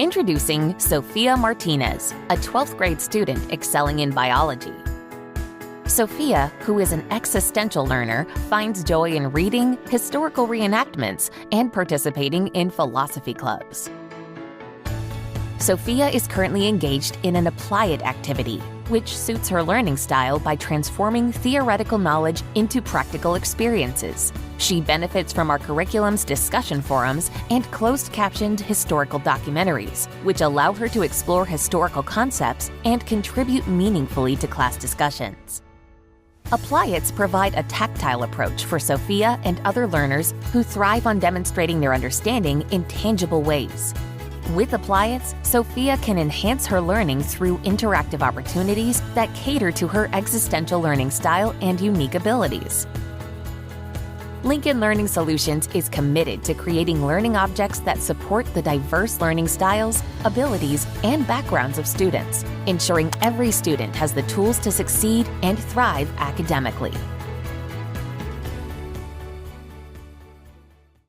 Introducing Sofia Martinez, a 12th grade student excelling in biology. Sofia, who is an existential learner, finds joy in reading, historical reenactments, and participating in philosophy clubs. Sofia is currently engaged in an applied activity, which suits her learning style by transforming theoretical knowledge into practical experiences. She benefits from our curriculum's discussion forums and closed-captioned historical documentaries, which allow her to explore historical concepts and contribute meaningfully to class discussions. Apply-Its provide a tactile approach for Sofia and other learners who thrive on demonstrating their understanding in tangible ways. With Apply-Its, Sofia can enhance her learning through interactive opportunities that cater to her existential learning style and unique abilities. Lincoln Learning Solutions is committed to creating learning objects that support the diverse learning styles, abilities, and backgrounds of students, ensuring every student has the tools to succeed and thrive academically.